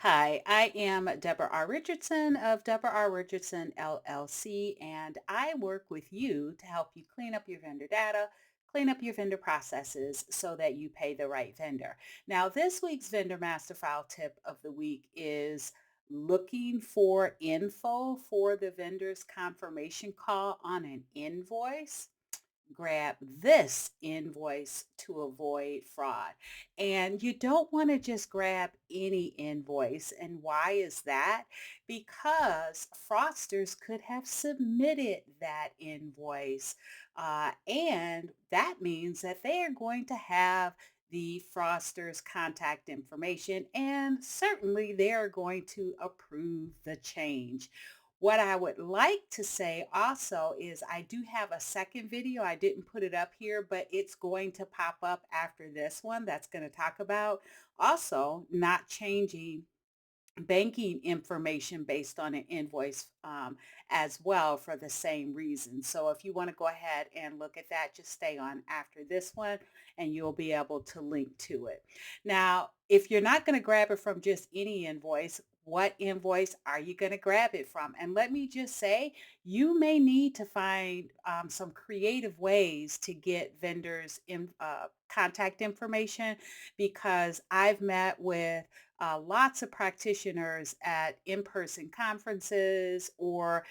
Hi, I am Debra R. Richardson of Debra R. Richardson LLC, and I work with you to help you clean up your vendor data, clean up your vendor processes so that you pay the right vendor. Now, this week's Vendor Master File tip of the week is looking for info for the vendor's confirmation call on an invoice. Grab this invoice to avoid fraud. And you don't want to just grab any invoice. And why is that? Because fraudsters could have submitted that invoice. And that means that they are going to have the fraudster's contact information, and certainly they are going to approve the change. What I would like to say also is I do have a second video. I didn't put it up here, but it's going to pop up after this one that's going to talk about also not changing banking information based on an invoice as well for the same reason. So if you want to go ahead and look at that, just stay on after this one and you'll be able to link to it. Now, if you're not going to grab it from just any invoice, what invoice are you going to grab it from? And let me just say, you may need to find some creative ways to get vendors in contact information because I've met with lots of practitioners at in-person conferences or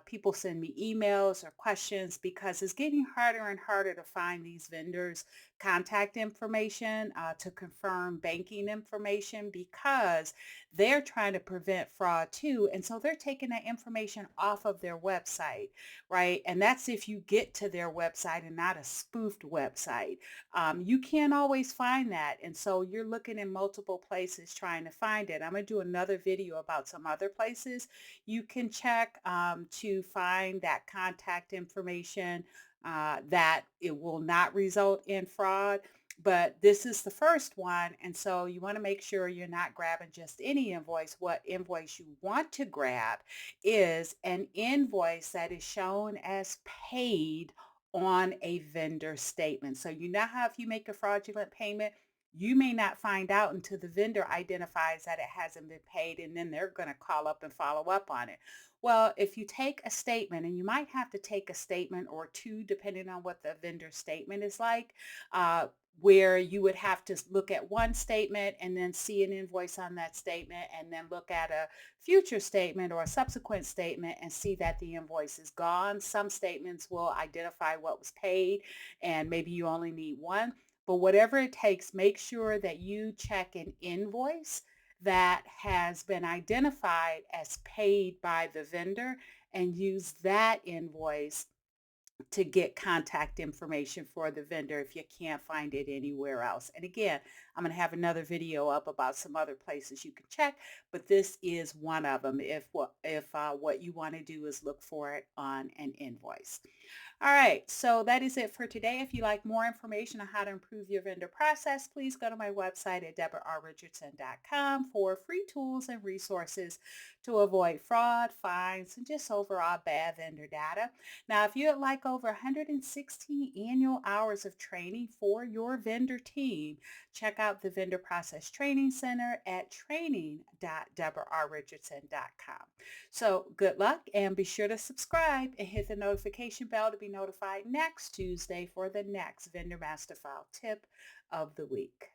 people send me emails or questions because it's getting harder and harder to find these vendors contact information to confirm banking information because they're trying to prevent fraud too, and so they're taking that information off of their website, right? And that's if you get to their website and not a spoofed website. You can't always find that. And so you're looking in multiple places trying to find it. I'm going to do another video about some other places you can check to find that contact information that it will not result in fraud. But this is the first one. And so you want to make sure you're not grabbing just any invoice. What invoice you want to grab is an invoice that is shown as paid on a vendor statement. So you know how if you make a fraudulent payment, you may not find out until the vendor identifies that it hasn't been paid, and then they're going to call up and follow up on it. Well, if you take a statement, and you might have to take a statement or two, depending on what the vendor statement is like, uh, where you would have to look at one statement and then see an invoice on that statement, and then look at a future statement or a subsequent statement and see that the invoice is gone. Some statements will identify what was paid and maybe you only need one. But whatever it takes, make sure that you check an invoice that has been identified as paid by the vendor and use that invoice to get contact information for the vendor if you can't find it anywhere else. And again, I'm going to have another video up about some other places you can check, but this is one of them if what you want to do is look for it on an invoice. All right, so that is it for today. If you like more information on how to improve your vendor process, please go to my website at deborarrichardson.com for free tools and resources to avoid fraud, fines, and just overall bad vendor data. Now, if you'd like over 116 annual hours of training for your vendor team, check out the Vendor Process Training Center at training.deborarrichardson.com. So good luck and be sure to subscribe and hit the notification bell to be notified next Tuesday for the next Vendor Master File tip of the week.